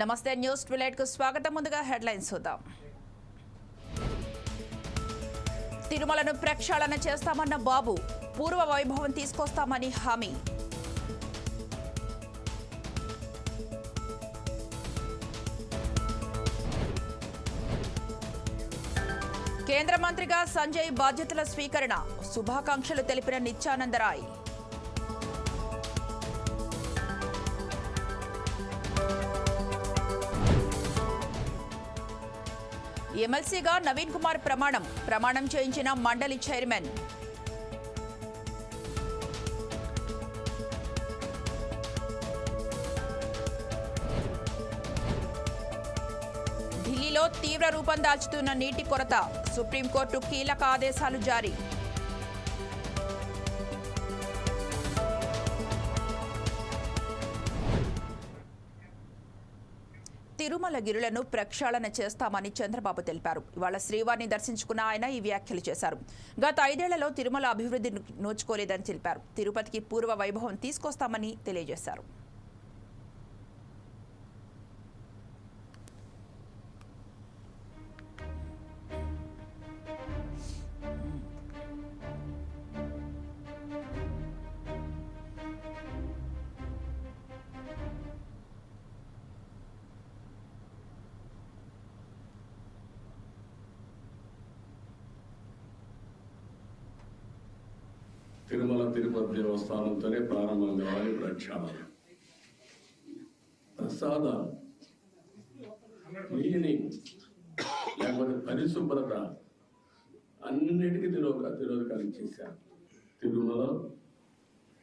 నమస్తే న్యూస్ 12 కు స్వాగతం. ముందుగా హెడ్లైన్స్ చూద్దాం. తిరుమలను ప్రక్షాళన చేస్తామన్న బాబు, పూర్వ వైభవం తీసుకొస్తామని హామీ. కేంద్ర మంత్రిగా సంజయ్ బాధ్యతల స్వీకరణ, శుభాకాంక్షలు తెలిపిన నిత్యానందరాయ్. ఎమ్మెల్సీగా నవీన్ కుమార్ ప్రమాణం చేయించిన మండలి చైర్మన్. ఢిల్లీలో తీవ్ర రూపం దాల్చుతున్న నీటి కొరత, సుప్రీంకోర్టు కీలక ఆదేశాలు జారీ. తిరుమల గిరులను ప్రక్షాళన చేస్తామని చంద్రబాబు తెలిపారు. ఇవాళ శ్రీవారిని దర్శించుకున్న ఆయన ఈ వ్యాఖ్యలు చేశారు. గత 5 ఏళ్లలో తిరుమల అభివృద్ధి నోచుకోలేదని తెలిపారు. తిరుపతికి పూర్వ వైభవం తీసుకొస్తామని తెలియజేశారు. తిరుమల తిరుపతి దేవస్థానంతోనే ప్రారంభం కావాలి ప్రక్షాళన. ప్రసాద నీని లేకపోతే పరిశుభ్రత అన్నిటికీ తిరోధకాలు చేశారు. తిరుమల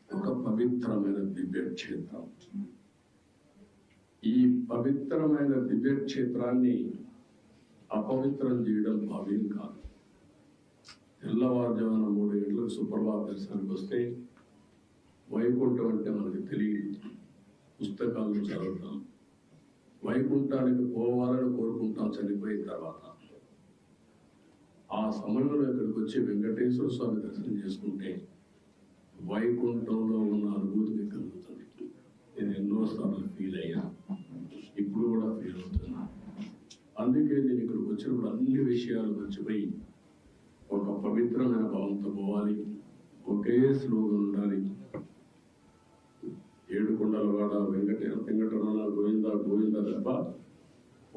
ఒక పవిత్రమైన దివ్యక్షేత్రం. ఈ పవిత్రమైన దివ్యక్షేత్రాన్ని అపవిత్రం చేయడం భావ్యం కాదు. తెల్లవారుజామున 3 గంటలకు సుప్రభాత దర్శనానికి వస్తే వైకుంఠం అంటే మనకు తెలియదు, పుస్తకాలను చదువుతాం. వైకుంఠానికి పోవాలని కోరుకుంటాం చనిపోయిన తర్వాత. ఆ సమయంలో ఇక్కడికి వచ్చి వెంకటేశ్వర స్వామి దర్శనం చేసుకుంటే వైకుంఠంలో ఉన్న అనుభూతి మీకు కలుగుతుంది. నేను ఎన్నోసార్లు ఫీల్ అయ్యా, ఇప్పుడు కూడా ఫీల్ అవుతున్నా. అందుకే నేను ఇక్కడికి వచ్చినప్పుడు అన్ని విషయాలు మర్చిపోయి ఒక పవిత్రమైన భావంతో పోవాలి. ఒకే స్లోగన్ ఉండాలి. 7 కొండలవాడ వెంకటరమణ గోవింద గోవింద తప్ప,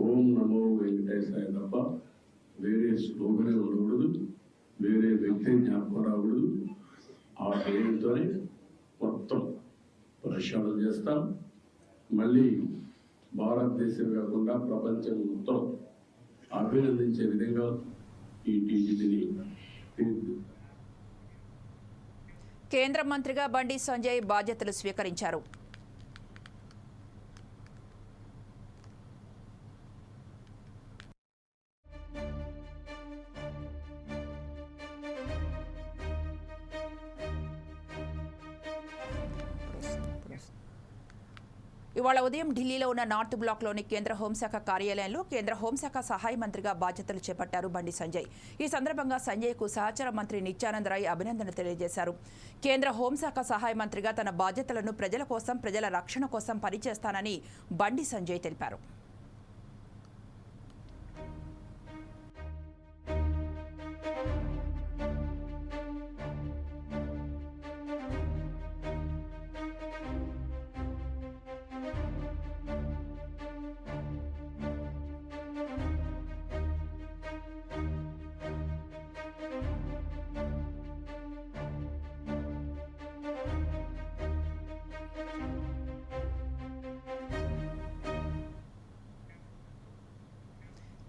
ఓం నమో వెంకటేశాయ తప్ప వేరే స్లోగనే ఉండకూడదు, వేరే వ్యక్తి జ్ఞాపకం రాకూడదు. ఆ పేరుతోనే మొత్తం ప్రక్షాళన చేస్తాం. మళ్ళీ భారతదేశం కాకుండా ప్రపంచం మొత్తం అభినందించే విధంగా కేంద్ర మంత్రిగా బండి సంజయ్ బాధ్యతలు స్వీకరించారు. ఇవాళ ఉదయం ఢిల్లీలో ఉన్న నార్త్ బ్లాక్లోని కేంద్ర హోంశాఖ కార్యాలయంలో కేంద్ర హోంశాఖ సహాయ మంత్రిగా బాధ్యతలు చేపట్టారు బండి సంజయ్. ఈ సందర్భంగా సంజయ్కు సహచర మంత్రి నిత్యానందరాయ్ అభినందన తెలియజేశారు. కేంద్ర హోంశాఖ సహాయ మంత్రిగా తన బాధ్యతలను ప్రజల కోసం, ప్రజల రక్షణ కోసం పనిచేస్తానని బండి సంజయ్ తెలిపారు.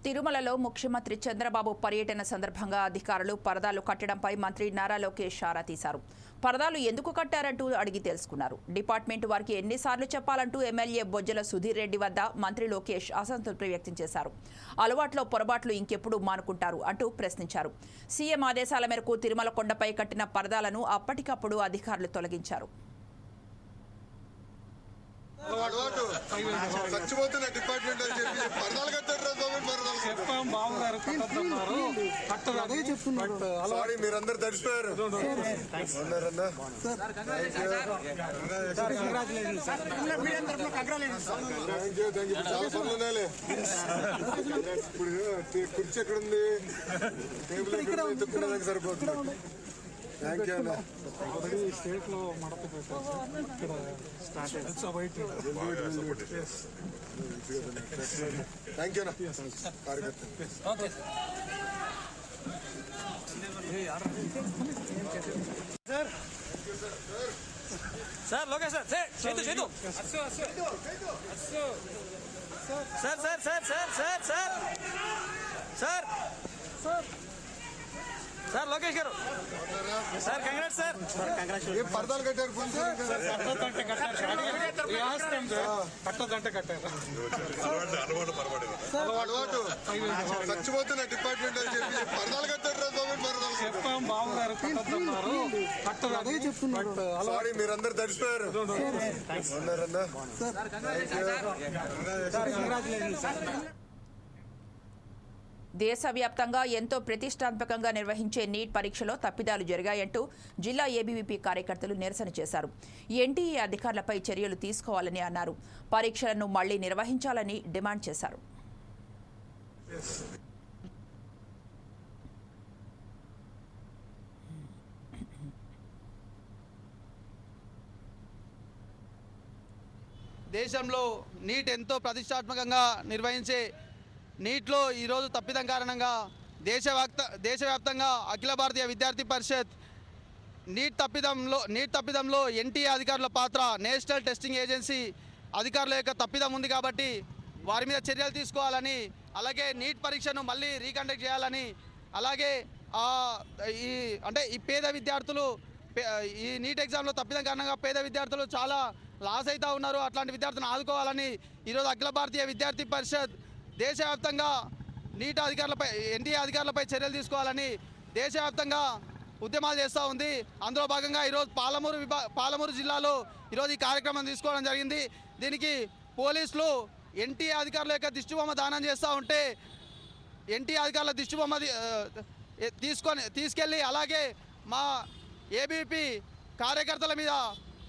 తిరుమలలో ముఖ్యమంత్రి చంద్రబాబు పర్యటన సందర్భంగా అధికారులు పరదాలు కట్టడంపై మంత్రి నారా లోకేష్ ఆరా తీశారు. పరదాలు ఎందుకు కట్టారంటూ అడిగి తెలుసుకున్నారు. డిపార్ట్మెంట్ వారికి ఎన్నిసార్లు చెప్పాలంటూ ఎమ్మెల్యే బొజ్జల సుధీర్ రెడ్డి వద్ద మంత్రి లోకేష్ అసంతృప్తి వ్యక్తం చేశారు. అలవాట్లో పొరపాట్లు ఇంకెప్పుడు మానుకుంటారు అంటూ ప్రశ్నించారు. సీఎం ఆదేశాల మేరకు తిరుమల కొండపై కట్టిన పరదాలను అప్పటికప్పుడు అధికారులు తొలగించారు. చచ్చిపోతున్న డిపార్ట్మెంట్ అని చెప్పి పరదాలు కట్టారు. చెప్పాం బాబు గారు సారీ మీరందరూ తడిసిపోయారు. చాలా పనులు ఉన్నాయిలే. ఇప్పుడు కుర్చీ ఎక్కడ ఉంది, టేబుల్ ఎక్కడ ఉంది, తుక్కునేదానికి సరిపోతుంది. థ్యాంక్ యూ అన్న. స్టేట్ లో మడత థ్యాంక్ యూ అన్న కార్యకర్త. సార్ లోకేష్ సార్ సేతు సేతు sir sir sir sir sir sir sir sir Lokesh గారు సార్ కంగ్రాట్స్ సార్. ఏం పరదాలు కట్టారు? అలవాటు చచ్చిపోతున్న డిపార్ట్మెంట్ అని చెప్పి పరదాలు కట్టారు. సారీ మీరందరూ తడిసిపోయారు. దేశవ్యాప్తంగా ఎంతో ప్రతిష్టాత్మకంగా నిర్వహించే నీట్ పరీక్షలో తప్పిదాలు జరిగాయంటూ జిల్లా ఏబీవీపీ కార్యకర్తలు నిరసన చేశారు. ఎన్టీఏ అధికారులపై చర్యలు తీసుకోవాలని అన్నారు. పరీక్షలను మళ్లీ నిర్వహించాలని డిమాండ్ చేశారు. దేశంలో నీట్ ఎంతో ప్రతిష్టాత్మకంగా నిర్వహించే నీట్లో ఈరోజు తప్పిదం కారణంగా దేశవ్యాప్తంగా అఖిల భారతీయ విద్యార్థి పరిషత్ నీట్ తప్పిదంలో ఎన్టీఏ అధికారుల పాత్ర, నేషనల్ టెస్టింగ్ ఏజెన్సీ అధికారుల యొక్క తప్పిదం ఉంది కాబట్టి వారి మీద చర్యలు తీసుకోవాలని, అలాగే నీట్ పరీక్షను మళ్ళీ రీకండక్ట్ చేయాలని, అలాగే ఈ పేద విద్యార్థులు ఈ నీట్ ఎగ్జామ్లో తప్పిదం కారణంగా పేద విద్యార్థులు చాలా లాస్ అవుతూ ఉన్నారు. అట్లాంటి విద్యార్థులను ఆదుకోవాలని ఈరోజు అఖిల భారతీయ విద్యార్థి పరిషత్ దేశవ్యాప్తంగా ఎన్టీఏ అధికారులపై చర్యలు తీసుకోవాలని దేశవ్యాప్తంగా ఉద్యమాలు చేస్తూ ఉంది. అందులో భాగంగా ఈరోజు పాలమూరు జిల్లాలో ఈరోజు ఈ కార్యక్రమం తీసుకోవడం జరిగింది. దీనికి పోలీసులు ఎన్టీఏ అధికారుల యొక్క దిష్టిబొమ్మ దానం చేస్తూ ఉంటే ఎన్టీఏ అధికారుల దిష్టిబొమ్మ తీసుకెళ్ళి అలాగే మా ఏబీపీ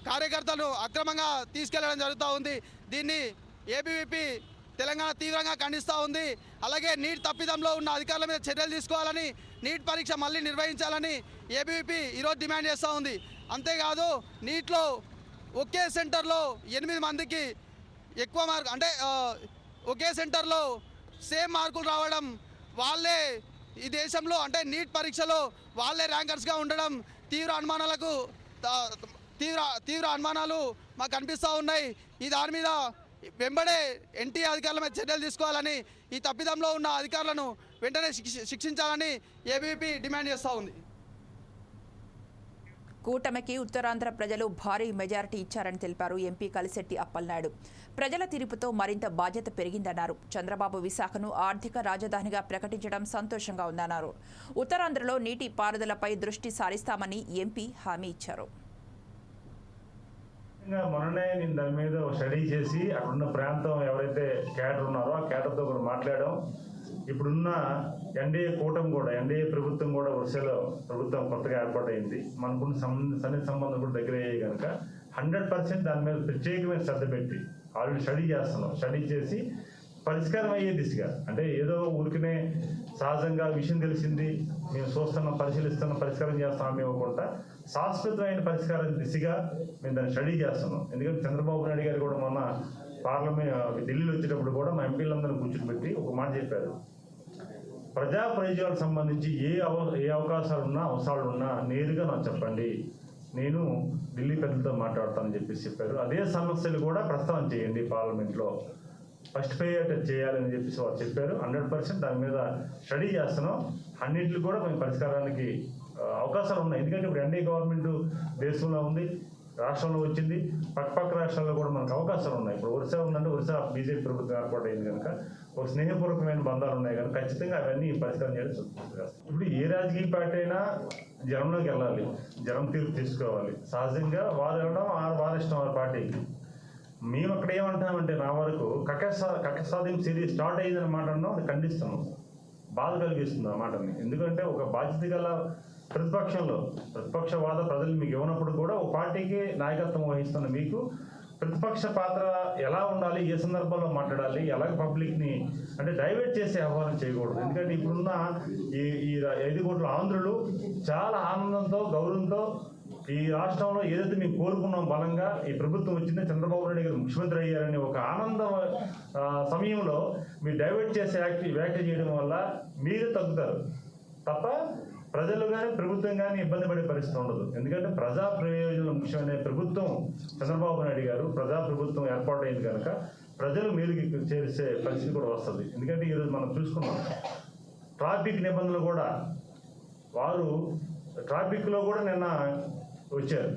కార్యకర్తలను అక్రమంగా తీసుకెళ్లడం జరుగుతూ ఉంది. దీన్ని ఏబీవీపీ తెలంగాణ తీవ్రంగా ఖండిస్తూ ఉంది. అలాగే నీట్ తప్పిదంలో ఉన్న అధికారుల మీద చర్యలు తీసుకోవాలని, నీట్ పరీక్ష మళ్ళీ నిర్వహించాలని ఏబీవీపీ ఈరోజు డిమాండ్ చేస్తూ ఉంది. అంతేకాదు నీట్లో ఒకే సెంటర్లో 8 మందికి ఎక్కువ మార్కు అంటే ఒకే సెంటర్లో సేమ్ మార్కులు రావడం, వాళ్ళే ఈ దేశంలో అంటే నీట్ పరీక్షలో వాళ్ళే ర్యాంకర్స్గా ఉండడం తీవ్ర అనుమానాలు మాకు కనిపిస్తూ ఉన్నాయి. ఈ దాని మీద వెంబడే ఎన్టీఏ అధికారుల మీద చర్యలు తీసుకోవాలని, ఈ తప్పిదంలో ఉన్న అధికారులను వెంటనే శిక్షించాలని ఏబీవీపీ డిమాండ్ చేస్తూ ఉంది. కూటమికి ఉత్తరాంధ్ర ప్రజలు భారీ మెజారిటీ ఇచ్చారని తెలిపారు ఎంపీ కలిశెట్టి అప్పలనాయుడు. ప్రజల తీర్పుతో మరింత బాధ్యత పెరిగిందన్నారు. చంద్రబాబు విశాఖను ఆర్థిక రాజధానిగా ప్రకటించడం సంతోషంగా ఉందన్నారు. ఉత్తరాంధ్రలో నీటి పారుదలపై దృష్టి సారిస్తామని ఎంపీ హామీ ఇచ్చారు. మొన్ననే నేను దాని మీద స్టడీ చేసి అక్కడున్న ప్రాంతం ఎవరైతే క్యాడర్ ఉన్నారో ఆ క్యాడర్తో కూడా మాట్లాడడం. ఇప్పుడున్న ఎన్డీఏ కూటమి కూడా ఎన్డీఏ ప్రభుత్వం కూడా వరుసలో ప్రభుత్వం కొత్తగా ఏర్పాటైంది. మనకున్న సన్నిహిత సంబంధం కూడా దగ్గర అయ్యాయి కనుక 100% దాని మీద ప్రత్యేకమైన శ్రద్ధ పెట్టి ఆల్రెడీ స్టడీ చేస్తున్నాం. స్టడీ చేసి పరిష్కారం అయ్యే దిశగా, అంటే ఏదో ఊరికనే సహజంగా విషయం తెలిసింది మేము చూస్తున్నాం, పరిశీలిస్తున్నాం, పరిష్కారం చేస్తాం ఇవ్వకుండా శాశ్వతమైన పరిష్కారం దిశగా మేము దాన్ని స్టడీ చేస్తున్నాం. ఎందుకంటే చంద్రబాబు నాయుడు గారు కూడా మొన్న ఢిల్లీలో వచ్చేటప్పుడు కూడా మా ఎంపీలందరినీ కూర్చోబెట్టి ఒక మాట చెప్పారు. ప్రజా ప్రయోజనాలకు సంబంధించి ఏ అవకాశాలున్నా అవసరాలున్నా నేరుగా నాకు చెప్పండి, నేను ఢిల్లీ పెద్దలతో మాట్లాడతానని చెప్పారు. అదే సమస్యలు కూడా ప్రస్తావన చేయండి పార్లమెంట్లో, ఫస్ట్ ప్రయారిటీ చేయాలని వారు చెప్పారు. 100% దాని మీద స్టడీ చేస్తున్నాం. అన్నింటిలో కూడా మేము పరిష్కారానికి అవకాశాలు ఉన్నాయి. ఎందుకంటే ఇప్పుడు ఎన్డీఏ గవర్నమెంట్ దేశంలో ఉంది, రాష్ట్రంలో వచ్చింది, పక్క రాష్ట్రాల్లో కూడా మనకు అవకాశాలు ఉన్నాయి. ఇప్పుడు ఒరిస్సా ఉందంటే ఒరిస్సా బీజేపీ ప్రభుత్వం ఏర్పాటైంది కనుక ఒక స్నేహపూర్వకమైన బంధాలు ఉన్నాయి కనుక ఖచ్చితంగా అవన్నీ పరిష్కారం చేయడం. ఇప్పుడు ఏ రాజకీయ పార్టీ అయినా జనంలోకి వెళ్ళాలి, జనం తీర్పు తీసుకోవాలి. సహజంగా వారు వెళ్ళడం వారి ఇష్టం, వారి పార్టీకి. మేము అక్కడ ఏమంటామంటే నా వరకు కక్ష సాధింపు చర్య స్టార్ట్ అయ్యిందని మాట అన్నాం, అది ఖండిస్తున్నాం. బాధ కలిగిస్తుంది ఆ మాటని. ఎందుకంటే ఒక బాధ్యత గల ప్రతిపక్షవాద ప్రజలు మీకు ఇవ్వనప్పుడు కూడా ఒక పార్టీకి నాయకత్వం వహిస్తున్న మీకు ప్రతిపక్ష పాత్ర ఎలా ఉండాలి, ఏ సందర్భంలో మాట్లాడాలి, ఎలాగ పబ్లిక్ని అంటే డైవర్ట్ చేసే ఆహ్వానం చేయకూడదు. ఎందుకంటే ఇప్పుడున్న ఈ 5 కోట్ల ఆంధ్రులు చాలా ఆనందంతో గౌరవంతో ఈ రాష్ట్రంలో ఏదైతే మేము కోరుకున్నాం బలంగా ఈ ప్రభుత్వం వచ్చిందో చంద్రబాబు నాయుడు గారు ముఖ్యమంత్రి అయ్యారని ఒక ఆనంద సమయంలో మీరు డైవర్ట్ చేసే వ్యాఖ్య చేయడం వల్ల మీరు తగ్గుతారు తప్ప ప్రజలు కానీ ప్రభుత్వం కానీ ఇబ్బంది పడే పరిస్థితి ఉండదు. ఎందుకంటే ప్రజా ప్రయోజనం ముఖ్యమైన ప్రభుత్వం చంద్రబాబు నాయుడు గారు ప్రజా ప్రభుత్వం ఏర్పాటైంది కనుక ప్రజలు మేలుకి చేసే పరిస్థితి కూడా వస్తుంది. ఎందుకంటే ఈరోజు మనం చూసుకున్నాం ట్రాఫిక్ నిబంధనలు కూడా వారు ట్రాఫిక్లో కూడా నిన్న వచ్చారు,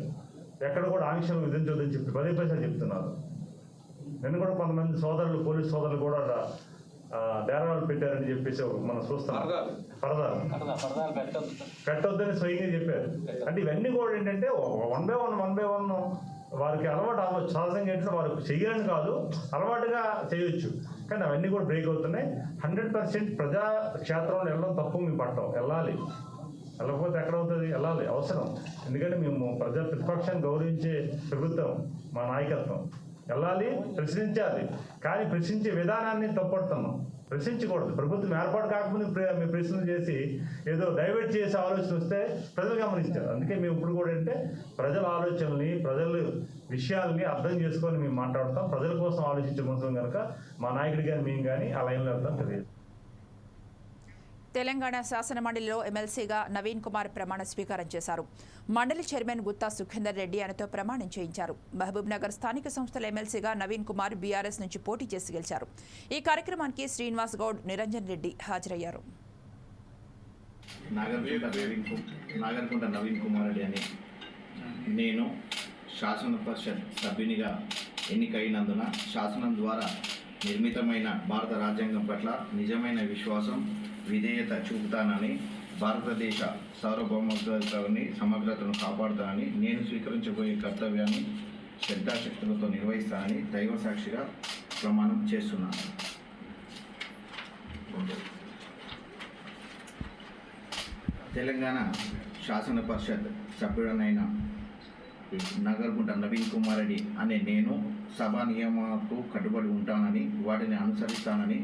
ఎక్కడ కూడా ఆంక్షలు విధించొద్దని చెప్పి పదే చెప్తున్నారు. నిన్న కూడా కొంతమంది సోదరులు పోలీస్ సోదరులు కూడా డేరాలు పెట్టారని చెప్పేసి మనం చూస్తాం. పరదాలు పెట్టొద్దని స్వయంగా చెప్పారు. అంటే ఇవన్నీ కూడా ఏంటంటే 1 by 1 వారికి అలవాటు అవ్వచ్చు. సహజంగా ఏంటంటే వారు చెయ్యాలని కాదు, అలవాటుగా చేయొచ్చు. కానీ అవన్నీ కూడా బ్రేక్ అవుతున్నాయి. 100% ప్రజా క్షేత్రంలో వెళ్ళడం తప్పు. మేము పట్టం వెళ్ళాలి, వెళ్ళకపోతే ఎక్కడ అవుతుంది? వెళ్ళాలి, అవసరం. ఎందుకంటే మేము ప్రతిపక్షాన్ని గౌరవించే ప్రభుత్వం మా నాయకత్వం. వెళ్ళాలి, ప్రశ్నించాలి. కానీ ప్రశ్నించే విధానాన్ని తప్పడుతున్నాం. ప్రశ్నించకూడదు. ప్రభుత్వం ఏర్పాటు కాకముందు మీరు ప్రశ్నలు చేసి ఏదో డైవర్ట్ చేసే ఆలోచన వస్తే ప్రజలు గమనించారు. అందుకే మేము ఇప్పుడు కూడా అంటే ప్రజల ఆలోచనల్ని ప్రజల విషయాల్ని అర్థం చేసుకొని మేము మాట్లాడతాం. ప్రజల కోసం ఆలోచించే మనుషులు కనుక మా నాయకుడు కానీ మేము కానీ ఆ లైన్లో వెళ్తాం. తెలియదు. తెలంగాణ శాసనమండలిలో ఎమ్మెల్సీగా నవీన్ కుమార్ ప్రమాణ స్వీకారం చేశారు. మండలి చైర్మన్ గుత్తా సుఖేందర్ రెడ్డి ఆయనతో ప్రమాణం చేయించారు. మహబూబ్ నగర్ స్థానిక సంస్థల ఎమ్మెల్సీగా నవీన్ కుమార్ బీఆర్ఎస్ నుంచి పోటీ చేసి గెలిచారు. ఈ కార్యక్రమానికి శ్రీనివాస్ గౌడ్, నిరంజన్ రెడ్డి హాజరయ్యారు. నాగర్కుంట నవీన్ కుమార్ రెడ్డి అని నేను శాసన పరిషత్ సభ్యునిగా ఎన్నికైనందున శాసనం ద్వారా నిర్మితమైన భారత రాజ్యాంగం పట్ల నిజమైన విశ్వాసం, విధేయత చూపుతానని, భారతదేశ సార్వభౌమత్వాన్ని సమగ్రతను కాపాడుతానని, నేను స్వీకరించబోయే కర్తవ్యాన్ని శ్రద్ధాశక్తులతో నిర్వహిస్తానని దైవ సాక్షిగా ప్రమాణం చేస్తున్నాను. తెలంగాణ శాసన పరిషత్ సభ్యుడనైన నాగర్కుంట నవీన్ కుమార్ రెడ్డి అనే నేను సభా నియమాలకు కట్టుబడి ఉంటానని, వాటిని అనుసరిస్తానని,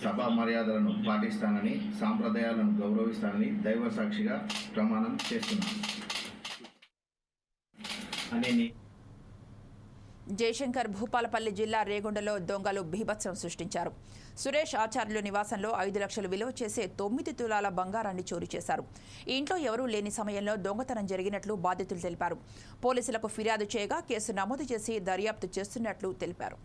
సభా మర్యాదలను పాటిస్తానని, సాంప్రదాయాలను గౌరవిస్తానని దైవ సాక్షిగా ప్రమాణం చేస్తున్నాను. జయశంకర్ భూపాలపల్లి జిల్లా రేగొండలో దొంగలు బీభత్సం సృష్టించారు. సురేష్ ఆచార్యులు నివాసంలో 5 లక్షలు విలువ చేసే 9 తులాల బంగారాన్ని చోరీ చేశారు. ఈ ఇంట్లో ఎవరూ లేని సమయంలో దొంగతనం జరిగినట్లు బాధితులు తెలిపారు. పోలీసులకు ఫిర్యాదు చేయగా కేసు నమోదు చేసి దర్యాప్తు చేస్తున్నట్లు తెలిపారు.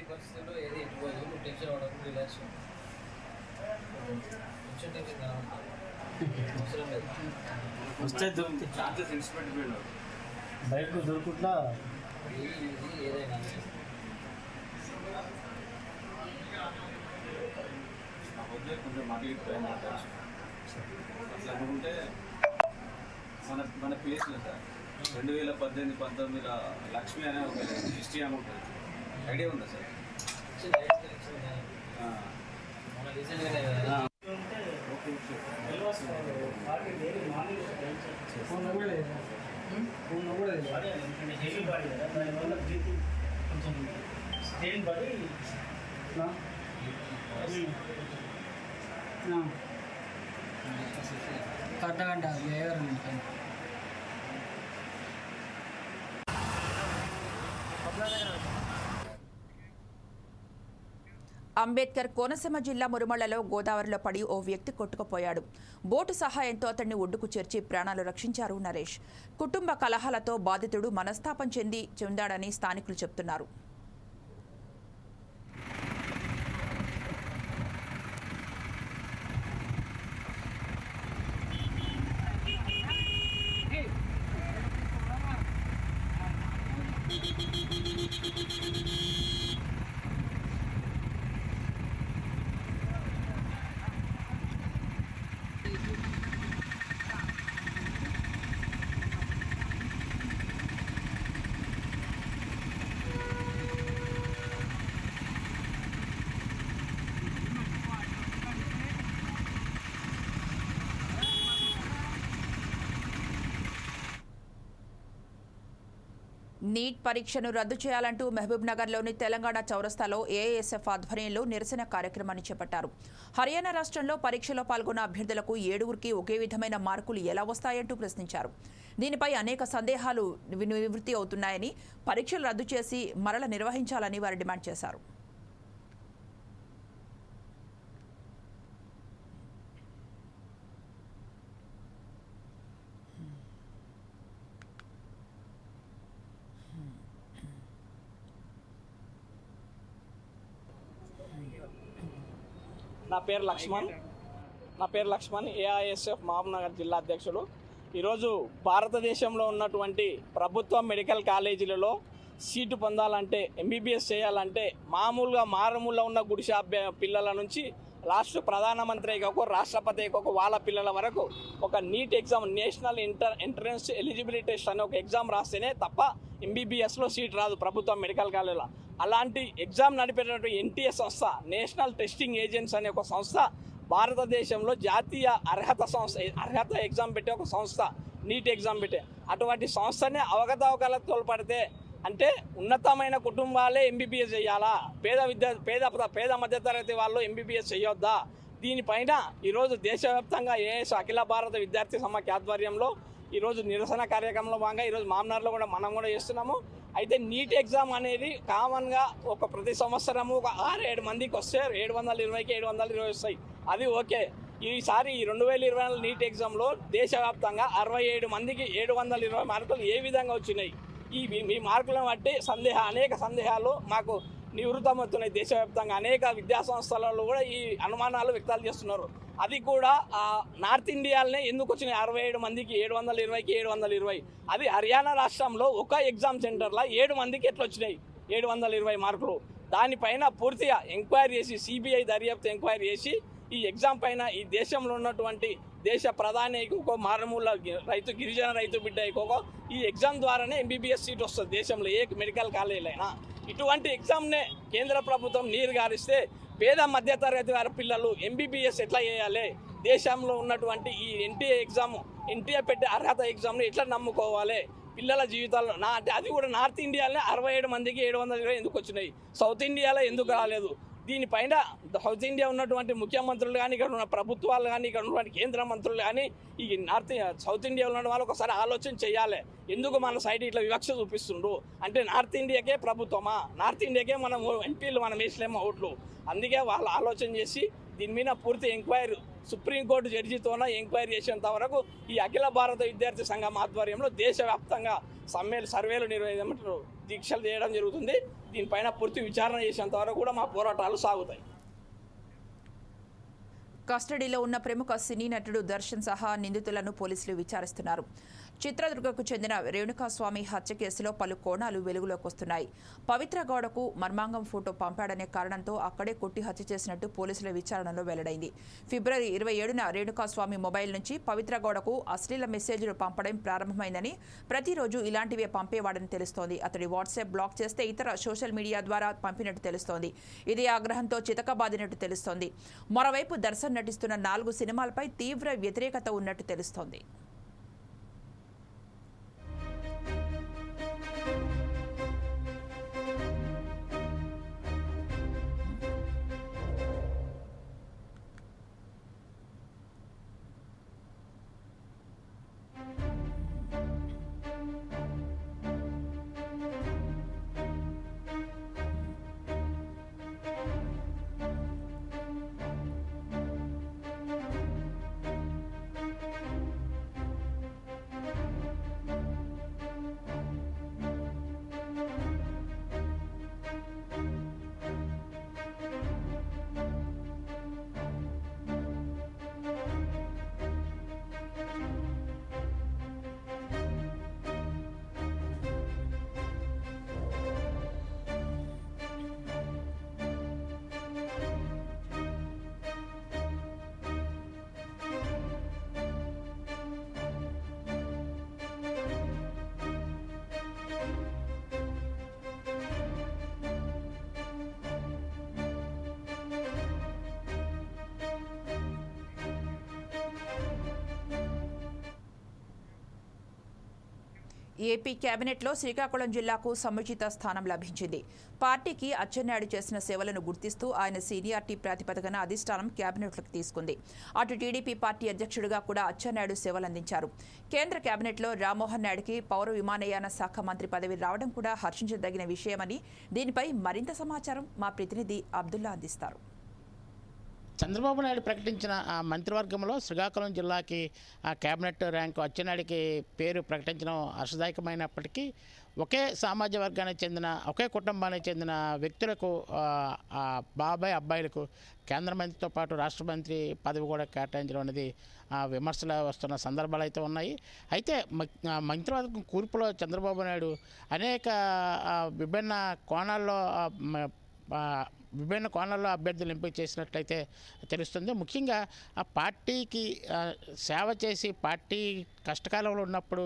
పరిస్థితుల్లో ఏది ఎక్కువ నువ్వు టెన్షన్ అవ్వడం రిలాక్స్ కొంచెం టెన్షన్ అవసరం లేదు. వస్తే దొరుకుతుంది ఛాన్సెస్ ఇన్స్పెక్ట్ బయట దొరుకుట్లా ఇది ఏదైనా కొంచెం మాట్లాడి మాట్లాడచ్చు. అట్లా అనుకుంటే మన ప్లేస్లో సార్ 2018-19 లక్ష్మి అనే ఒక హిస్టరీ అని ఉంటుంది. ఐడియా ఉందా సార్? మన రీసెంట్గానే కదా అర్ధగంట అంబేద్కర్ కోనసీమ జిల్లా మురుమళ్లలో గోదావరిలో పడి ఓ వ్యక్తి కొట్టుకుపోయాడు. బోటు సహాయంతో అతన్ని ఒడ్డుకు చేర్చి ప్రాణాలు రక్షించారు నరేష్. కుటుంబ కలహాలతో బాధితుడు మనస్తాపం చెందాడని స్థానికులు చెబుతున్నారు. నీట్ పరీక్షను రద్దు చేయాలంటూ మహబూబ్నగర్లోని తెలంగాణ చౌరస్తాలో ఏఐఎస్ఎఫ్ ఆధ్వర్యంలో నిరసన కార్యక్రమాన్ని చేపట్టారు. హర్యానా రాష్ట్రంలో పరీక్షలో పాల్గొన్న అభ్యర్థులకు 7కి ఒకే విధమైన మార్కులు ఎలా వస్తాయంటూ ప్రశ్నించారు. దీనిపై అనేక సందేహాలు నివృత్తి అవుతున్నాయని, పరీక్షలు రద్దు చేసి మరల నిర్వహించాలని వారు డిమాండ్ చేశారు. నా పేరు లక్ష్మణ్ ఏఐఎస్ఎఫ్ మహబూబ్నగర్ జిల్లా అధ్యక్షుడు. ఈరోజు భారతదేశంలో ఉన్నటువంటి ప్రభుత్వ మెడికల్ కాలేజీలలో సీటు పొందాలంటే, ఎంబీబీఎస్ చేయాలంటే మామూలుగా మారుమూల ఉన్న గుడిసె పిల్లల నుంచి రాష్ట్ర ప్రధానమంత్రి ఒక రాష్ట్రపతి ఒక వాళ్ళ పిల్లల వరకు ఒక NEET exam, national entrance eligibility test అనే ఒక ఎగ్జామ్ రాస్తేనే తప్ప ఎంబీబీఎస్లో సీట్ రాదు ప్రభుత్వ మెడికల్ కాలేజీలో. అలాంటి ఎగ్జామ్ నడిపేటటువంటి ఎన్టీఏ సంస్థ, నేషనల్ టెస్టింగ్ ఏజెన్సీ అనే ఒక సంస్థ భారతదేశంలో జాతీయ అర్హత ఎగ్జామ్ పెట్టే ఒక సంస్థ, నీట్ ఎగ్జామ్ పెట్టే అటువంటి సంస్థనే అవకతవకలకు తోడ్పడితే అంటే ఉన్నతమైన కుటుంబాలే ఎంబీబీఎస్ చేయాలా, పేద మధ్యతరగతి వాళ్ళు ఎంబీబీఎస్ చేయొద్దా? దీనిపైన ఈరోజు దేశవ్యాప్తంగా ఏఎస్ అఖిల భారత విద్యార్థి సమాఖ్య ఆధ్వర్యంలో ఈరోజు నిరసన కార్యక్రమంలో భాగంగా ఈరోజు మామనార్లో కూడా మనం కూడా చేస్తున్నాము. అయితే నీట్ ఎగ్జామ్ అనేది కామన్గా ఒక ప్రతి సంవత్సరము ఒక 6-7 మందికి వస్తే 720కి 720 వస్తాయి, అది ఓకే. ఈసారి 2024 నీట్ ఎగ్జామ్లో దేశవ్యాప్తంగా 67 మందికి 720 మార్కులు ఏ విధంగా వచ్చినాయి? ఈ మార్కులను బట్టి అనేక సందేహాలు మాకు నివృత్తమవుతున్నాయి. దేశవ్యాప్తంగా అనేక విద్యా సంస్థలలో కూడా ఈ అనుమానాలు వ్యక్తాలు చేస్తున్నారు. అది కూడా నార్త్ ఇండియాలోనే ఎందుకు వచ్చినాయి 67 మందికి 720కి 720? అది హర్యానా రాష్ట్రంలో ఒక ఎగ్జామ్ సెంటర్లో 7 మందికి ఎట్లా వచ్చినాయి 720 మార్కులు? దానిపైన పూర్తిగా ఎంక్వైరీ చేసి, సిబిఐ దర్యాప్తు ఎంక్వైరీ చేసి ఈ ఎగ్జామ్ పైన ఈ దేశంలో ఉన్నటువంటి దేశ ప్రధాని మారుమూల రైతు, గిరిజన రైతు బిడ్డ ఈ ఎగ్జామ్ ద్వారానే ఎంబీబీఎస్ సీట్ వస్తుంది దేశంలో ఏ మెడికల్ కాలేజీలో అయినా. ఇటువంటి ఎగ్జామ్నే కేంద్ర ప్రభుత్వం నీరు గారిస్తే పేద మధ్యతరగతి వారి పిల్లలు ఎంబీబీఎస్ ఎట్లా చేయాలి? దేశంలో ఉన్నటువంటి ఈ ఎన్టీఏ పెట్టే అర్హత ఎగ్జామ్ని ఎట్లా నమ్ముకోవాలి పిల్లల జీవితాల్లో? అంటే అది కూడా నార్త్ ఇండియాలోనే 67 మందికి 720 ఎందుకు వచ్చినాయి, సౌత్ ఇండియాలో ఎందుకు రాలేదు? దీనిపైన సౌత్ ఇండియా ఉన్నటువంటి ముఖ్యమంత్రులు కానీ, ఇక్కడ ఉన్న ప్రభుత్వాలు కానీ, ఇక్కడ ఉన్నటువంటి కేంద్ర మంత్రులు కానీ ఈ సౌత్ ఇండియాలో ఉన్న వాళ్ళు ఒకసారి ఆలోచన చేయాలి. ఎందుకు మన సైడ్ ఇట్లా వివక్ష చూపిస్తుండ్రు? అంటే నార్త్ ఇండియాకే ప్రభుత్వమా? నార్త్ ఇండియాకే మనం ఎంపీలు మనం వేసలేమో ఓట్లు? అందుకే వాళ్ళు ఆలోచన చేసి దీని మీద పూర్తి ఎంక్వైరీ, సుప్రీంకోర్టు జడ్జితోన ఎంక్వైరీ చేసేంత వరకు ఈ అఖిల భారత విద్యార్థి సంఘం ఆధ్వర్యంలో దేశవ్యాప్తంగా సర్వేలు దీక్షలు చేయడం జరుగుతుంది. దీనిపైన పూర్తి విచారణ చేసేంత వరకు కూడా మా పోరాటాలు సాగుతాయి. కస్టడీలో ఉన్న ప్రముఖ సినీ నటుడు దర్శన్ సహా నిందితులను పోలీసులు విచారిస్తున్నారు. చిత్రదుర్గకు చెందిన రేణుకాస్వామి హత్య కేసులో పలు కోణాలు వెలుగులోకి వస్తున్నాయి. పవిత్ర గౌడకు మర్మాంగం ఫోటో పంపాడనే కారణంతో అక్కడే కొట్టి హత్య చేసినట్టు పోలీసుల విచారణలో వెల్లడైంది. ఫిబ్రవరి 27న రేణుకాస్వామి మొబైల్ నుంచి పవిత్ర గౌడకు అశ్లీల మెసేజ్లు పంపడం ప్రారంభమైందని, ప్రతిరోజు ఇలాంటివే పంపేవాడని తెలుస్తోంది. అతడి వాట్సాప్ బ్లాక్ చేస్తే ఇతర సోషల్ మీడియా ద్వారా పంపినట్టు తెలుస్తోంది. ఇదే ఆగ్రహంతో చితకబాదినట్టు తెలుస్తోంది. మరోవైపు దర్శన్ నటిస్తున్న 4 సినిమాలపై తీవ్ర వ్యతిరేకత ఉన్నట్టు తెలుస్తోంది. ఏపీ కేబినెట్లో శ్రీకాకుళం జిల్లాకు సముచిత స్థానం లభించింది. పార్టీకి అచ్చెన్నాయుడు చేసిన సేవలను గుర్తిస్తూ ఆయన సీనియారిటీ ప్రాతిపదికన అధిష్టానం కేబినెట్లోకి తీసుకుంది. అటు టీడీపీ పార్టీ అధ్యక్షుడిగా కూడా అచ్చెన్నాయుడు సేవలందించారు. కేంద్ర కేబినెట్లో రామ్మోహన్ నాయుడుకి పౌర విమానయాన శాఖ మంత్రి పదవి రావడం కూడా హర్షించదగిన విషయమని, దీనిపై మరింత సమాచారం మా ప్రతినిధి అబ్దుల్లా అందిస్తారు. చంద్రబాబు నాయుడు ప్రకటించిన ఆ మంత్రివర్గంలో శ్రీకాకుళం జిల్లాకి ఆ కేబినెట్ ర్యాంకు అచ్చెన్నాయుడికి పేరు ప్రకటించడం హర్షదాయకమైనప్పటికీ ఒకే సామాజిక వర్గానికి చెందిన ఒకే కుటుంబానికి చెందిన వ్యక్తులకు బాబాయ్ అబ్బాయిలకు కేంద్ర మంత్రితో పాటు రాష్ట్ర మంత్రి పదవి కూడా కేటాయించడం అనేది విమర్శలు వస్తున్న సందర్భాలు అయితే ఉన్నాయి. అయితే మంత్రివర్గం కూర్పులో చంద్రబాబు నాయుడు అనేక విభిన్న కోణాల్లో అభ్యర్థులు ఎంపిక చేసినట్లయితే తెలుస్తుంది. ముఖ్యంగా ఆ పార్టీకి సేవ చేసి పార్టీ కష్టకాలంలో ఉన్నప్పుడు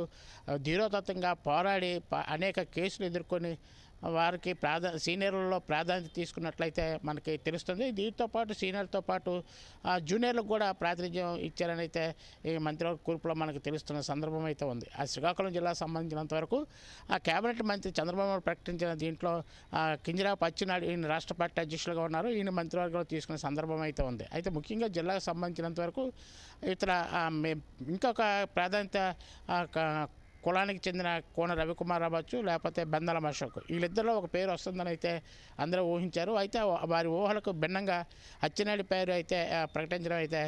ధీరోతత్వంగా పోరాడి అనేక కేసులు ఎదుర్కొని వారికి సీనియర్లలో ప్రాధాన్యత తీసుకున్నట్లయితే మనకి తెలుస్తుంది. దీంతో పాటు సీనియర్తో పాటు జూనియర్లకు కూడా ప్రాతినిధ్యం ఇచ్చారని అయితే ఈ మంత్రివర్గ కూర్పులో మనకు తెలుస్తున్న సందర్భం అయితే ఉంది. ఆ శ్రీకాకుళం జిల్లాకు సంబంధించినంత వరకు ఆ కేబినెట్ మంత్రి చంద్రబాబు ప్రకటించిన దీంట్లో కింజరాపు అచ్చెన్నాయుడు ఈయన రాష్ట్ర పార్టీ అధ్యక్షులుగా ఉన్నారు. ఈయన మంత్రివర్గంలో తీసుకున్న సందర్భం అయితే ఉంది. అయితే ముఖ్యంగా జిల్లాకు సంబంధించినంత వరకు ఇతర ఇంకొక ప్రాధాన్యత కులానికి చెందిన కోన రవికుమార్ అవ్వచ్చు, లేకపోతే బెందల అశోక్, వీళ్ళిద్దరిలో ఒక పేరు వస్తుందని అయితే అందరూ ఊహించారు. అయితే వారి ఊహలకు భిన్నంగా అచ్చెన్నాయుడు పేరు అయితే ప్రకటించడం అయితే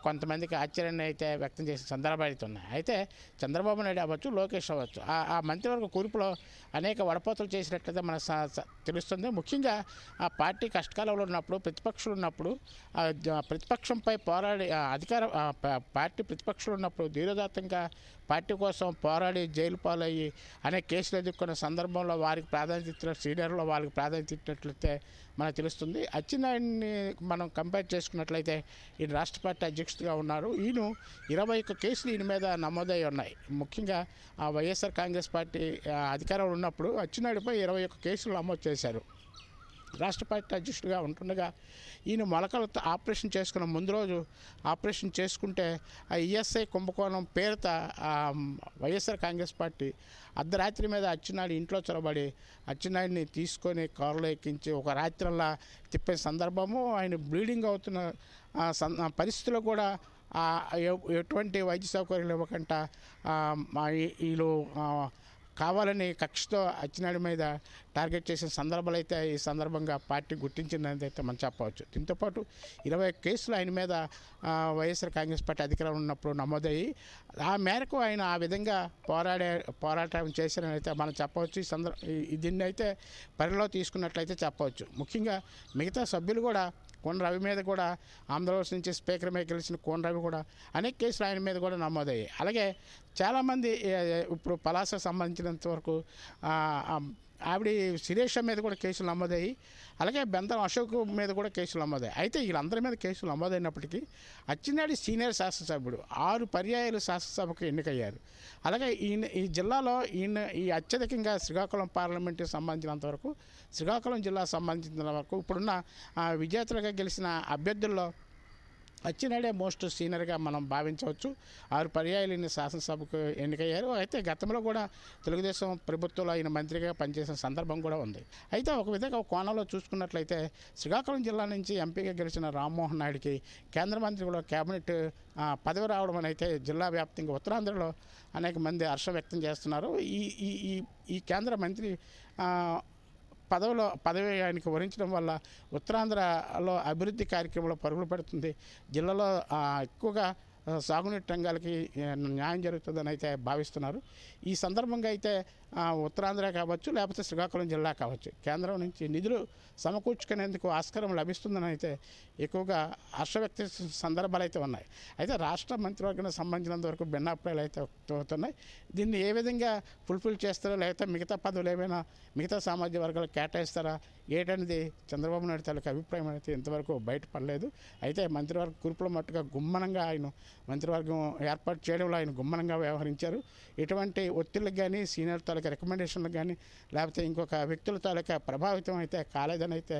కొంతమందికి ఆశ్చర్యాన్ని అయితే వ్యక్తం చేసే సందర్భాలు అయితే ఉన్నాయి. అయితే చంద్రబాబు నాయుడు అవ్వచ్చు, లోకేష్ అవ్వచ్చు, ఆ మంత్రివర్గ కూర్పులో అనేక వడపోతలు చేసినట్లయితే మనకు తెలుస్తుంది. ముఖ్యంగా ఆ పార్టీ కష్టకాలంలో ఉన్నప్పుడు, ప్రతిపక్షులు ఉన్నప్పుడు, ప్రతిపక్షంపై పోరాడి పార్టీ ప్రతిపక్షులు ఉన్నప్పుడు ధీరోదాత్తంగా పార్టీ కోసం పోరాడి జైలు పాలయ్యి అనేక కేసులు ఎదుర్కొన్న సందర్భంలో వారికి ప్రాధాన్యత ఇచ్చిన సీనియర్లో వాళ్ళకి ప్రాధాన్యత ఇచ్చినట్లయితే మనకు తెలుస్తుంది. అచ్చెన్నాయుడిని మనం కంపేర్ చేసుకున్నట్లయితే ఈయన రాష్ట్ర పార్టీ అధ్యక్షుడిగా ఉన్నారు. ఈయన 21 కేసులు ఈయన మీద నమోదై ఉన్నాయి. ముఖ్యంగా వైఎస్ఆర్ కాంగ్రెస్ పార్టీ అధికారంలో ఉన్నప్పుడు అచ్చెన్నాయుడిపై 21 కేసులు నమోదు చేశారు. రాష్ట్ర పార్టీ అధ్యక్షుడిగా ఉంటుండగా ఈయన మొలకలతో ఆపరేషన్ చేసుకున్న ముందు రోజు ఆపరేషన్ చేసుకుంటే ఆ ఈఎస్ఐ కుంభకోణం పేరుత వైఎస్ఆర్ కాంగ్రెస్ పార్టీ అర్ధరాత్రి మీద అచ్చెన్నాయుడు ఇంట్లో చొరబడి అచ్చెన్నాయుడిని తీసుకొని కారులో ఎక్కించి ఒక రాత్రల్లా తిప్పే సందర్భము, ఆయన బ్లీడింగ్ అవుతున్న పరిస్థితుల్లో కూడా ఎటువంటి వైద్య సౌకర్యాలు ఇవ్వకుండా వీళ్ళు కావాలని కక్షతో అచ్చెన్నాయుడు మీద టార్గెట్ చేసిన సందర్భాలు అయితే ఈ సందర్భంగా పార్టీ గుర్తించిందని అయితే మనం చెప్పవచ్చు. దీంతోపాటు 21 కేసులు ఆయన మీద వైఎస్ఆర్ కాంగ్రెస్ పార్టీ అధికారంలో ఉన్నప్పుడు నమోదయ్యి ఆ మేరకు ఆయన ఆ విధంగా పోరాటం చేశారని అయితే మనం చెప్పవచ్చు. దీన్ని అయితే పరిలో తీసుకున్నట్లయితే చెప్పవచ్చు. ముఖ్యంగా మిగతా సభ్యులు కూడా కోన రవి మీద కూడా ఆంధ్రప్రదేశ్ నుంచి స్పీకర్ మీద గెలిచిన కోన రవి కూడా అనేక కేసులు ఆయన మీద కూడా నమోదయ్యాయి. అలాగే చాలామంది ఇప్పుడు పలాసకు సంబంధించినంత వరకు ఆవిడ శిరీష మీద కూడా కేసులు నమోదయ్యి, అలాగే బెందల అశోక్ మీద కూడా కేసులు నమోదయ్యాయి. అయితే వీళ్ళందరి మీద కేసులు నమోదైనప్పటికీ అచ్చెన్నాయుడు సీనియర్ శాసనసభ్యుడు 6 పర్యాయాలు శాసనసభకు ఎన్నికయ్యారు. అలాగే ఈ జిల్లాలో ఈ అత్యధికంగా శ్రీకాకుళం పార్లమెంటుకి సంబంధించినంత వరకు, శ్రీకాకుళం జిల్లాకు సంబంధించిన వరకు ఇప్పుడున్న విజేతలుగా గెలిచిన అభ్యర్థుల్లో అచ్చెన్నాయుడే మోస్ట్ సీనియర్గా మనం భావించవచ్చు. 6 పర్యాయాలు ఈయన శాసనసభకు ఎన్నికయ్యారు. అయితే గతంలో కూడా తెలుగుదేశం ప్రభుత్వంలో ఆయన మంత్రిగా పనిచేసిన సందర్భం కూడా ఉంది. అయితే ఒక విధంగా ఒక కోణంలో చూసుకున్నట్లయితే శ్రీకాకుళం జిల్లా నుంచి ఎంపీగా గెలిచిన రామ్మోహన్ నాయుడికి కేంద్ర మంత్రి కూడా కేబినెట్ పదవి రావడం అని అయితే జిల్లా వ్యాప్తంగా ఉత్తరాంధ్రలో అనేక మంది హర్షం వ్యక్తం చేస్తున్నారు. ఈ కేంద్ర మంత్రి పదవి ఆయనకు వరించడం వల్ల ఉత్తరాంధ్రలో అభివృద్ధి కార్యక్రమంలో పరుగులు పెడుతుంది. జిల్లాలో ఎక్కువగా సాగునీటి రంగాలకి న్యాయం జరుగుతుందని అయితే భావిస్తున్నారు. ఈ సందర్భంగా అయితే ఉత్తరాంధ్ర కావచ్చు, లేకపోతే శ్రీకాకుళం జిల్లా కావచ్చు, కేంద్రం నుంచి నిధులు సమకూర్చుకునేందుకు ఆస్కారం లభిస్తుందని అయితే ఎక్కువగా హర్ష వ్యక్త సందర్భాలు అయితే ఉన్నాయి. అయితే రాష్ట్ర మంత్రివర్గానికి సంబంధించినంత వరకు భిన్నాభిప్రాయాలు అయితే అవుతున్నాయి. దీన్ని ఏ విధంగా ఫుల్ఫిల్ చేస్తారో, లేకపోతే మిగతా పదవులు ఏమైనా మిగతా సామాజిక వర్గాలకు కేటాయిస్తారా, ఏటనేది చంద్రబాబు నాయుడు తాలూకు అభిప్రాయం అయితే ఇంతవరకు బయటపడలేదు. అయితే మంత్రివర్గ కూర్పులో మట్టుగా గుమ్మనంగా ఆయన మంత్రివర్గం ఏర్పాటు చేయడంలో ఆయన గుమ్మనంగా వ్యవహరించారు. ఎటువంటి ఒత్తిళ్ళకి కానీ సీనియర్ తాలూకా రికమెండేషన్లకు కానీ లేకపోతే ఇంకొక వ్యక్తుల తాలూకా ప్రభావితం అయితే కాలేదని అయితే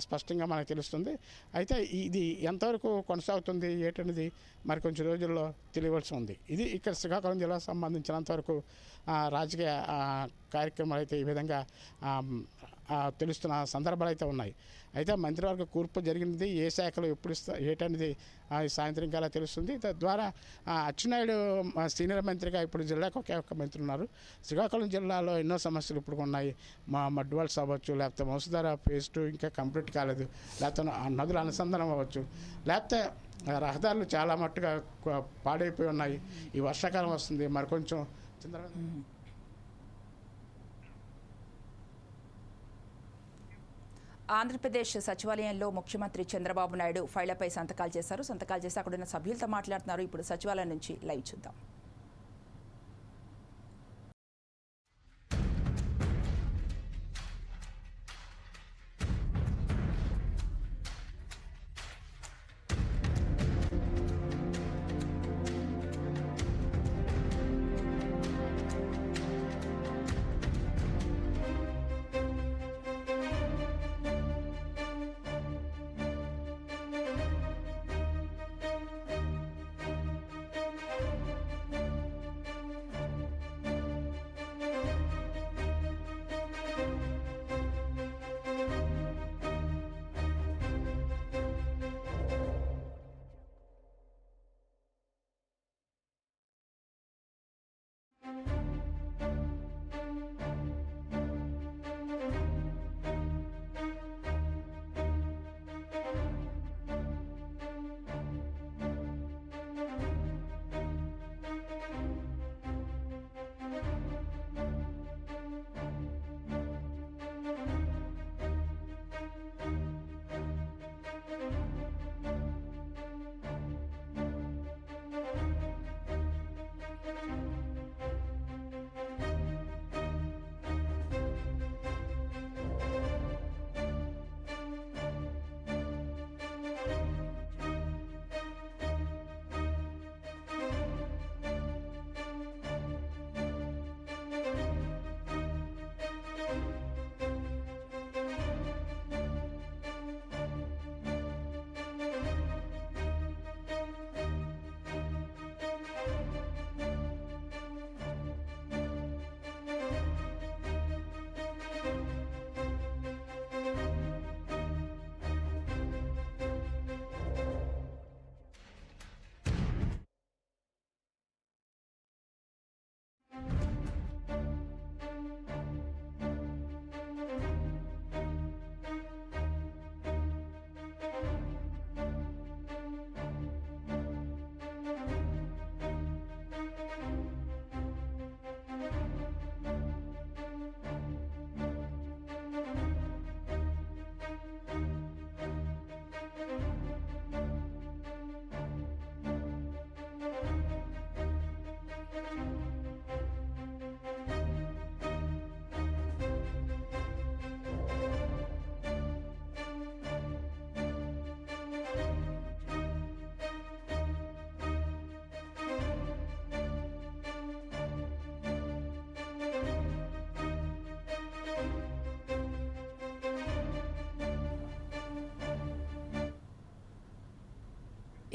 స్పష్టంగా మనకు తెలుస్తుంది. అయితే ఇది ఎంతవరకు కొనసాగుతుంది ఏటనేది మరి కొంచెం రోజుల్లో తెలియవలసి ఉంది. ఇది ఇక్కడ శ్రీకాకుళం జిల్లాకు సంబంధించినంతవరకు రాజకీయ కార్యక్రమాలు అయితే ఈ విధంగా తెలుస్తున్న సందర్భాలు అయితే ఉన్నాయి. అయితే మంత్రివర్గ కూర్పు జరిగినది ఏ శాఖలో ఎప్పుడు ఏటనేది సాయంత్రం కాలం తెలుస్తుంది. తద్వారా అచ్చెన్నాయుడు సీనియర్ మంత్రిగా ఇప్పుడు జిల్లాకు ఒకే ఒక్క మంత్రి ఉన్నారు. శ్రీకాకుళం జిల్లాలో ఎన్నో సమస్యలు ఇప్పుడు ఉన్నాయి. మడ్వాల్స్ అవ్వచ్చు, లేకపోతే వంశధార ఫేజ్ 2 ఇంకా కంప్లీట్ కాలేదు, లేకపోతే నదుల అనుసంధానం అవ్వచ్చు, లేకపోతే రహదారులు చాలా మట్టుగా పాడైపోయి ఉన్నాయి. ఈ వర్షాకాలం వస్తుంది, మరి కొంచెం ఆంధ్రప్రదేశ్ సచివాలయంలో ముఖ్యమంత్రి చంద్రబాబు నాయుడు ఫైళ్లపై సంతకాలు చేశారు. సంతకాలు చేసి అక్కడున్న సభ్యులతో మాట్లాడుతున్నారు. ఇప్పుడు సచివాలయం నుంచి లైవ్ చూద్దాం.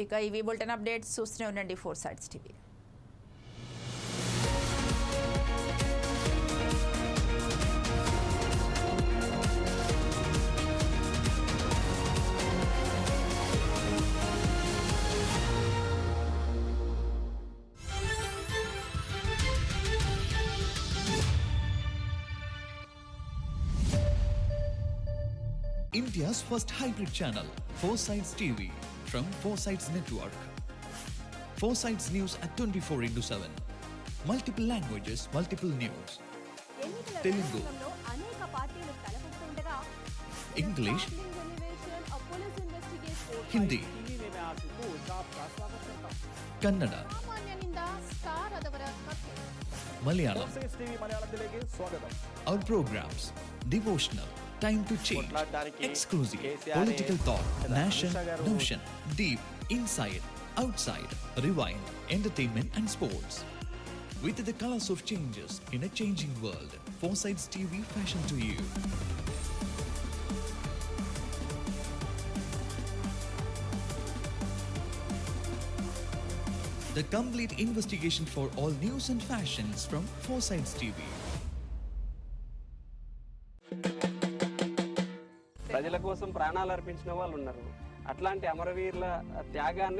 ఇక ఇవి బులెటిన్ అప్డేట్స్ చూస్తూనే ఉండండి 4 Sides TV. India's first hybrid channel, 4 Sides TV, from 4 Sides Network. 4 Sides News at 24/7. Multiple languages, multiple news. Telugu, English, Hindi, Kannada, Malayalam. Our programs: devotional, Time to change. Exclusive. Political thought. Nation. Notion. Deep. Inside. Outside. Rewind. Entertainment and sports. With the colors of changes in a changing world. Foresights TV fashion to you. The complete investigation for all news and fashions from Foresights TV. ప్రజల కోసం ప్రాణాలు అర్పించిన వాళ్ళు ఉన్నారు. అట్లాంటి అమరవీరుల త్యాగాన్ని